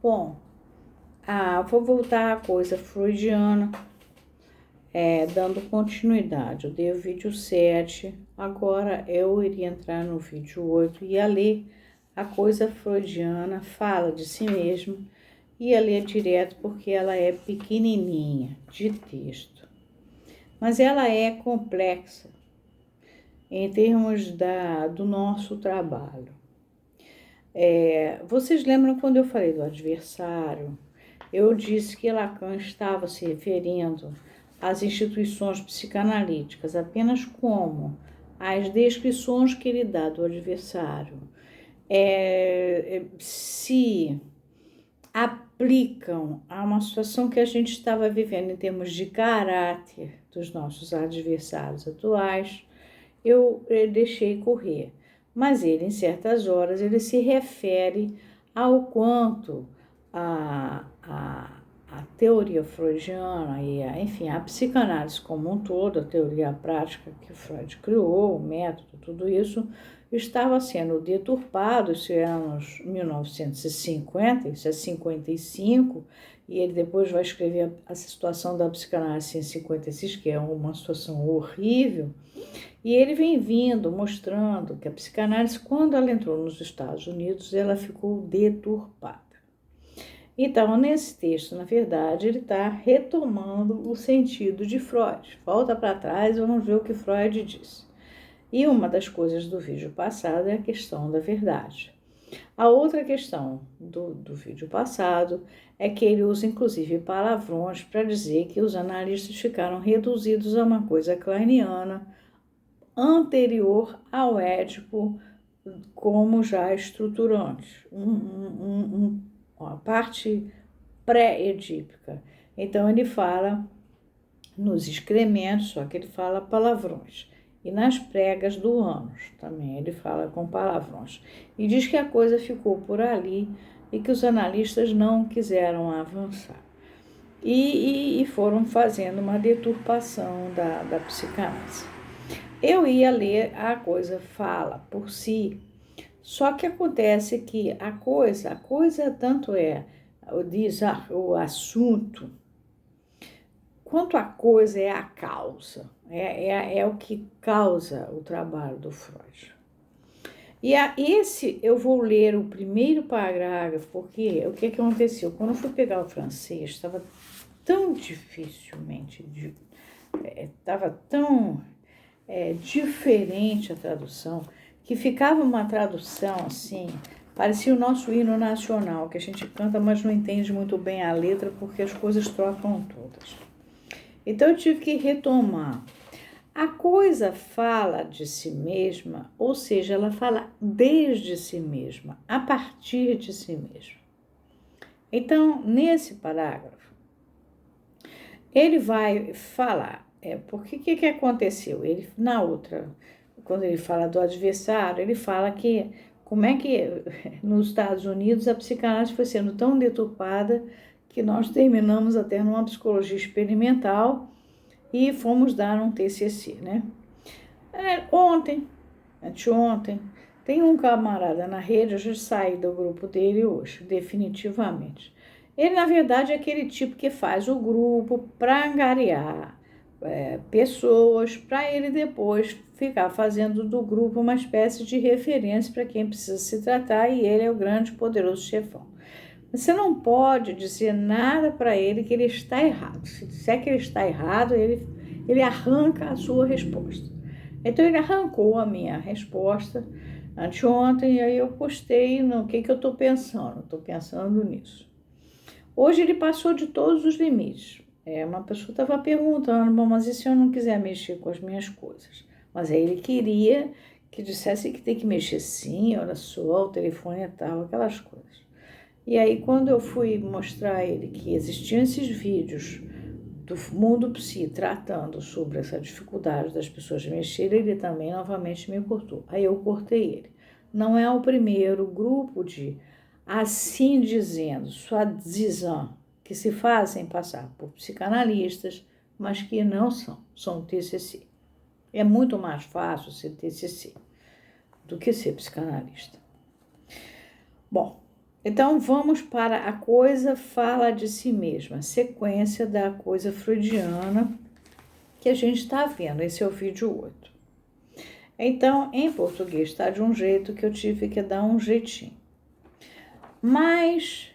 Bom, vou voltar à coisa freudiana, dando continuidade. Eu dei o vídeo 7, agora eu iria entrar no vídeo 8 e ia ler a coisa freudiana, fala de si mesmo, ia ler direto porque ela é pequenininha de texto. Mas ela é complexa em termos do nosso trabalho. Vocês lembram quando eu falei do adversário? Eu disse que Lacan estava se referindo às instituições psicanalíticas apenas como as descrições que ele dá do adversário se aplicam a uma situação que a gente estava vivendo em termos de caráter dos nossos adversários atuais, eu deixei correr. Mas ele, em certas horas, ele se refere ao quanto a teoria freudiana e, enfim, a psicanálise como um todo, a teoria prática que Freud criou, o método, tudo isso, estava sendo deturpado, isso é anos 1950, isso é 55, e ele depois vai escrever a situação da psicanálise em 56, que é uma situação horrível, e ele vem vindo mostrando que a psicanálise, quando ela entrou nos Estados Unidos, ela ficou deturpada. Então, nesse texto, na verdade, ele está retomando o sentido de Freud. Volta para trás e vamos ver o que Freud disse. E uma das coisas do vídeo passado é a questão da verdade. A outra questão do vídeo passado é que ele usa, inclusive, palavrões para dizer que os analistas ficaram reduzidos a uma coisa kleiniana anterior ao Édipo como já estruturante, a parte pré-edípica. Então ele fala nos excrementos, só que ele fala palavrões. E nas pregas do ânus também ele fala com palavrões. E diz que a coisa ficou por ali e que os analistas não quiseram avançar. E foram fazendo uma deturpação da psicanálise. Eu ia ler a coisa fala por si, só que acontece que a coisa tanto diz o assunto, quanto a coisa é a causa, é o que causa o trabalho do Freud. E esse eu vou ler o primeiro parágrafo, porque o que aconteceu? Quando eu fui pegar o francês, estava tão dificilmente, estava tão diferente a tradução, que ficava uma tradução assim, parecia o nosso hino nacional, que a gente canta, mas não entende muito bem a letra, porque as coisas trocam todas. Então eu tive que retomar. A coisa fala de si mesma, ou seja, ela fala desde si mesma, a partir de si mesma. Então, nesse parágrafo, ele vai falar, porque o que aconteceu? Ele, quando ele fala do adversário, ele fala que como é que nos Estados Unidos a psicanálise foi sendo tão deturpada que nós terminamos até numa psicologia experimental e fomos dar um TCC, né? Anteontem, tem um camarada na rede, eu já saí do grupo dele hoje, definitivamente. Ele, na verdade, é aquele tipo que faz o grupo para angariar pessoas, para ele depois ficar fazendo do grupo uma espécie de referência para quem precisa se tratar, e ele é o grande, poderoso chefão. Você não pode dizer nada para ele que ele está errado. Se disser que ele está errado, ele arranca a sua resposta. Então, ele arrancou a minha resposta anteontem, e aí eu postei no que eu estou pensando. Estou pensando nisso. Hoje ele passou de todos os limites. Uma pessoa estava perguntando, bom, mas e se eu não quiser mexer com as minhas coisas? Mas aí ele queria que dissesse que tem que mexer sim, olha só, o telefone é tal, aquelas coisas. E aí, quando eu fui mostrar a ele que existiam esses vídeos do mundo psi tratando sobre essa dificuldade das pessoas mexerem, ele também novamente me cortou. Aí eu cortei ele. Não é o primeiro grupo de, assim dizendo, soi-disant, que se fazem passar por psicanalistas, mas que não são TCC. É muito mais fácil ser TCC do que ser psicanalista. Bom, Então, vamos para a coisa fala de si mesma, sequência da coisa freudiana que a gente está vendo. Esse é o vídeo 8. Então, em português está de um jeito que eu tive que dar um jeitinho. Mas,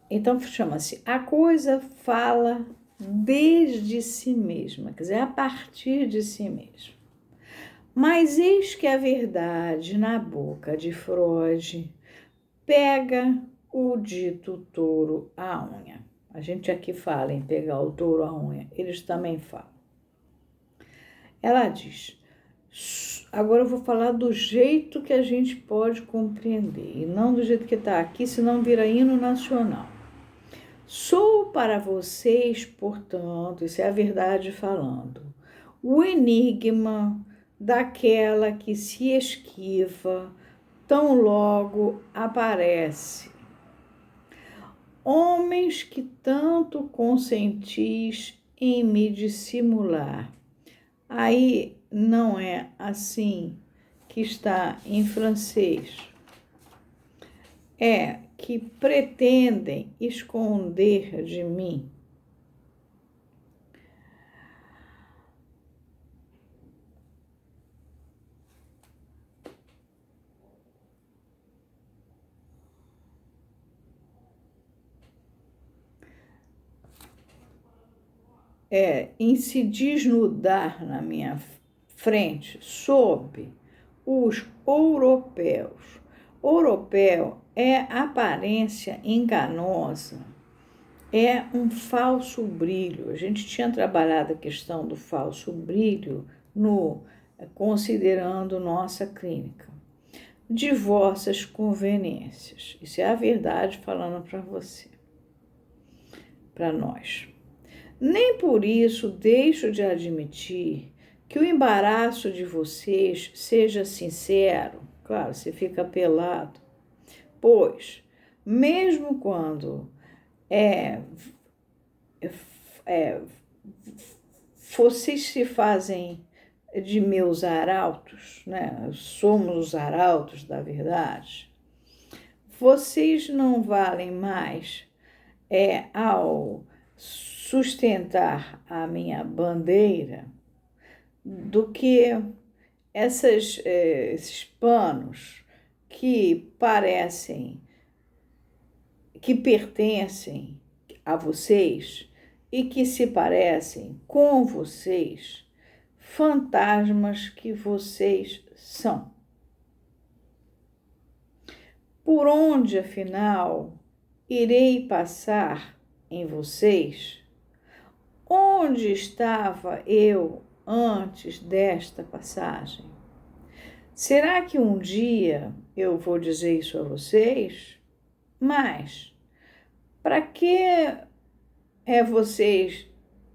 então chama-se a coisa fala desde si mesma, quer dizer, a partir de si mesma. Mas eis que a verdade na boca de Freud pega o dito touro à unha. A gente aqui fala em pegar o touro à unha, eles também falam. Ela diz, agora eu vou falar do jeito que a gente pode compreender, e não do jeito que está aqui, senão vira hino nacional. Sou para vocês, portanto, isso é a verdade falando, o enigma daquela que se esquiva tão logo aparece. Homens que tanto consentis em me dissimular. Aí não é assim que está em francês. É que pretendem esconder de mim. Em se desnudar na minha frente sob os europeus. Europeu é aparência enganosa, é um falso brilho. A gente tinha trabalhado a questão do falso brilho considerando nossa clínica. De vossas conveniências. Isso é a verdade falando para você, para nós. Nem por isso deixo de admitir que o embaraço de vocês seja sincero. Claro, você fica pelado. Pois, mesmo quando vocês se fazem de meus arautos, né? Somos os arautos da verdade, vocês não valem mais ao sustentar a minha bandeira do que esses panos que parecem, que pertencem a vocês e que se parecem com vocês, fantasmas que vocês são. Por onde, afinal, irei passar em vocês? Onde estava eu antes desta passagem? Será que um dia eu vou dizer isso a vocês? Mas, para que vocês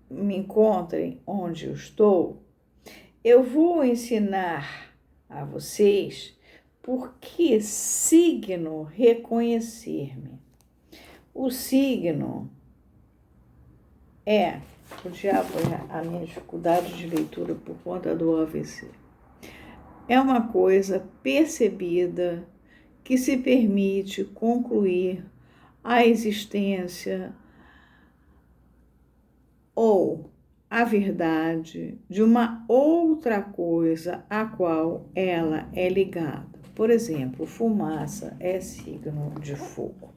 me encontrem onde eu estou, eu vou ensinar a vocês por que signo reconhecer-me. O signo o diabo é a minha dificuldade de leitura por conta do AVC. É uma coisa percebida que se permite concluir a existência ou a verdade de uma outra coisa a qual ela é ligada. Por exemplo, fumaça é signo de fogo.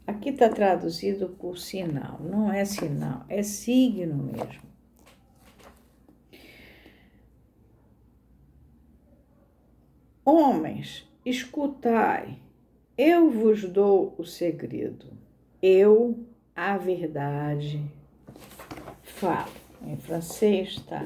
Aqui está traduzido por sinal, não é sinal, é signo mesmo. Homens, escutai, eu vos dou o segredo, eu, a verdade, falo. Em francês tá.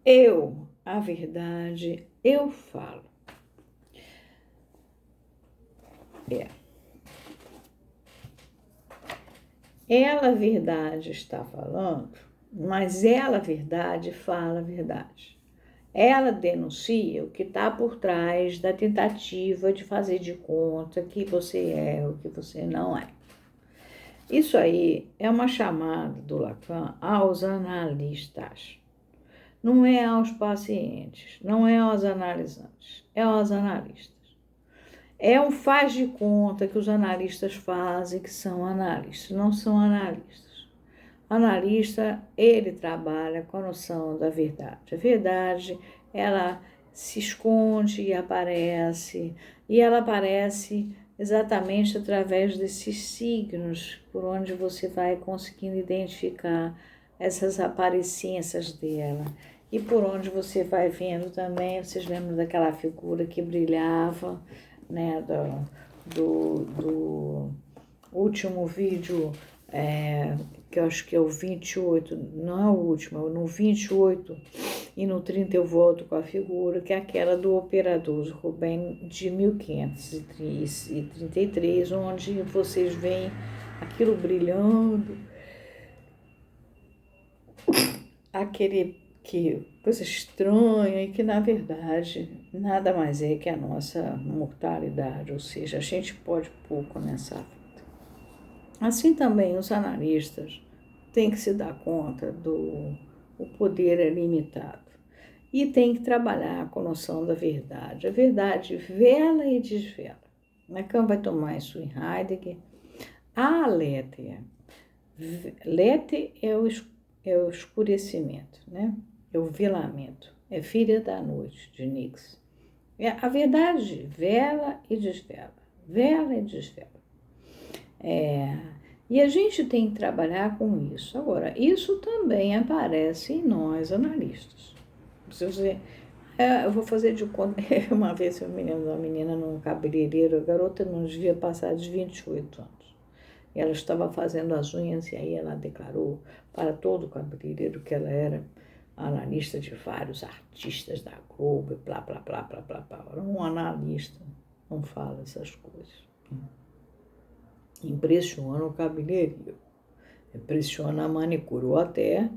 Eu, a verdade, eu falo. Ela, a verdade, está falando, mas ela, a verdade, fala a verdade. Ela denuncia o que está por trás da tentativa de fazer de conta que você é o que você não é. Isso aí é uma chamada do Lacan aos analistas. Não é aos pacientes, não é aos analisantes, é aos analistas. É um faz de conta que os analistas fazem que são analistas, não são analistas. O analista, ele trabalha com a noção da verdade. A verdade, ela se esconde e ela aparece exatamente através desses signos por onde você vai conseguindo identificar essas aparências dela. E por onde você vai vendo também, vocês lembram daquela figura que brilhava, né, do último vídeo, que eu acho que é o 28, não é o último, no 28 e no 30 eu volto com a figura, que é aquela do operador Rubem de 1533, onde vocês veem aquilo brilhando, aquele coisa estranha e que na verdade nada mais é que a nossa mortalidade, ou seja, a gente pode pouco nessa vida. Assim também os analistas têm que se dar conta do o poder é limitado e tem que trabalhar com a noção da verdade. A verdade vela e desvela. Lacan vai tomar isso em Heidegger. A Lete é o escurecimento, né? É o velamento, é filha da noite, de Nietzsche. A verdade vela e desvela, vela e desvela. E a gente tem que trabalhar com isso. Agora, isso também aparece em nós, analistas. Eu vou fazer de conta. Uma vez eu me lembro de uma menina num cabeleireiro, a garota não devia passar dos 28 anos. E ela estava fazendo as unhas e aí ela declarou para todo o cabeleireiro que ela era analista de vários artistas da Globo, blá, blá, blá, blá, blá, blá. Um analista não fala essas coisas. Impressiona o cabeleireiro, impressiona a manicure, ou até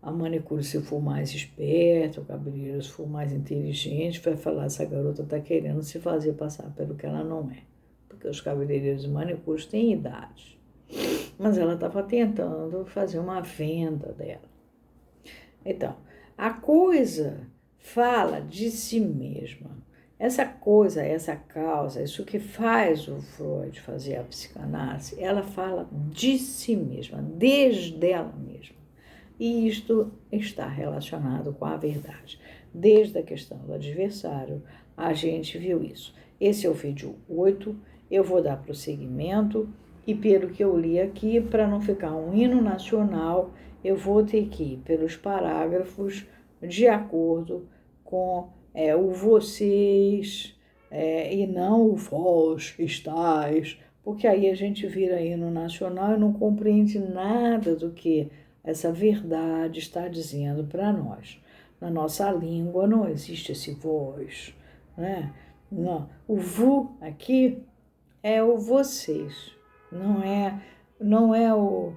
a manicure se for mais esperta, o cabeleireiro se for mais inteligente, vai falar, essa garota está querendo se fazer passar pelo que ela não é. Porque os cabeleireiros e manicures têm idade. Mas ela estava tentando fazer uma venda dela. Então, a coisa fala de si mesma. Essa coisa, essa causa, isso que faz o Freud fazer a psicanálise, ela fala de si mesma, desde ela mesma. E isto está relacionado com a verdade. Desde a questão do adversário, a gente viu isso. Esse é o vídeo 8, eu vou dar prosseguimento e pelo que eu li aqui, para não ficar um hino nacional, eu vou ter que ir pelos parágrafos de acordo com o vocês e não o vós estáis, porque aí a gente vira hino nacional e não compreende nada do que essa verdade está dizendo para nós. Na nossa língua não existe esse vós, né? Não. O vu aqui é o vocês, não é o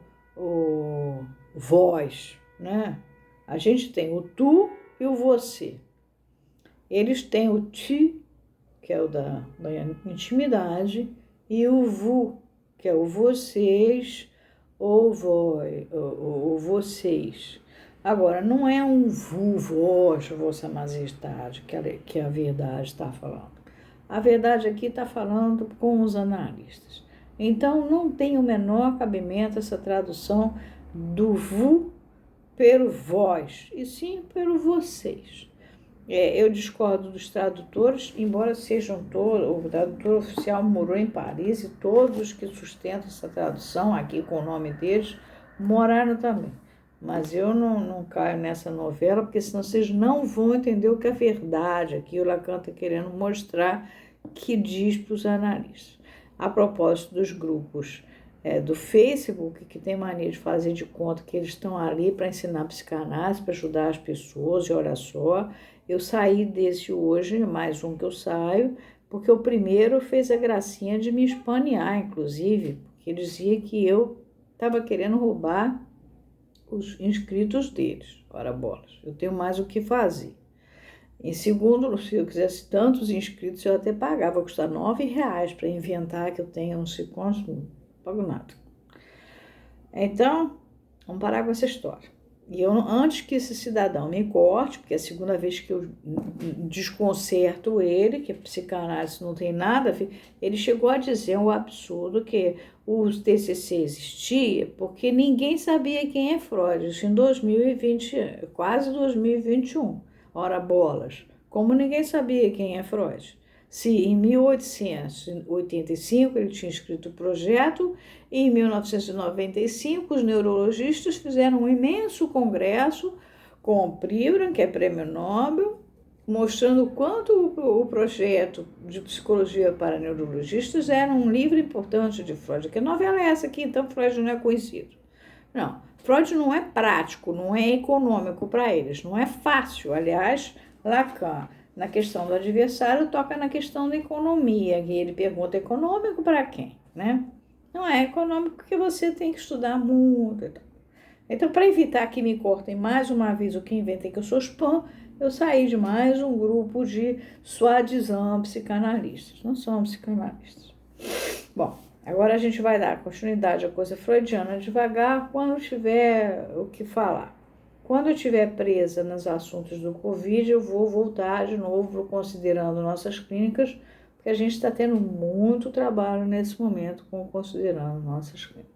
vós, né? A gente tem o tu e o você. Eles têm o ti, que é o da intimidade, e o vu, que é o vocês ou vocês. Agora, não é um vu, vós, vossa majestade, que a verdade está falando. A verdade aqui está falando com os analistas. Então, não tem o menor cabimento essa tradução do vu pelo vós, e sim pelo vocês. Eu discordo dos tradutores, embora sejam todos, o tradutor oficial morou em Paris e todos que sustentam essa tradução aqui com o nome deles moraram também. Mas eu não caio nessa novela, porque senão vocês não vão entender o que é verdade. Aqui o Lacan está querendo mostrar que diz para os analistas. A propósito dos grupos do Facebook, que tem mania de fazer de conta que eles estão ali para ensinar psicanálise, para ajudar as pessoas, e olha só, eu saí desse hoje, mais um que eu saio, porque o primeiro fez a gracinha de me espanear, inclusive, porque ele dizia que eu estava querendo roubar os inscritos deles. Ora bolas, eu tenho mais o que fazer. Em segundo, se eu quisesse tantos inscritos, eu até pagava, custar R$ 9 para inventar que eu tenho não sei quantos, não pago nada. Então, vamos parar com essa história. E eu, antes que esse cidadão me corte, porque é a segunda vez que eu desconcerto ele, que a psicanálise não tem nada a ver, ele chegou a dizer um absurdo que o TCC existia porque ninguém sabia quem é Freud, isso em 2020, quase 2021. Ora bolas, como ninguém sabia quem é Freud? Se em 1885 ele tinha escrito o projeto, e em 1995 os neurologistas fizeram um imenso congresso com o Pribram, que é prêmio Nobel, mostrando o quanto o projeto de psicologia para neurologistas era um livro importante de Freud. Que novela é essa aqui? Então Freud não é conhecido. Não, Freud não é prático, não é econômico para eles, não é fácil. Aliás, Lacan, na questão do adversário, toca na questão da economia, e ele pergunta: econômico para quem, né? Não é econômico porque você tem que estudar muito. Então, para evitar que me cortem mais uma vez o que inventem que eu sou spam, eu saí de mais um grupo de soi-disant psicanalistas. Não somos psicanalistas. Bom, agora a gente vai dar continuidade à coisa freudiana devagar quando tiver o que falar. Quando eu estiver presa nos assuntos do Covid, eu vou voltar de novo considerando nossas clínicas, porque a gente está tendo muito trabalho nesse momento com considerando nossas clínicas.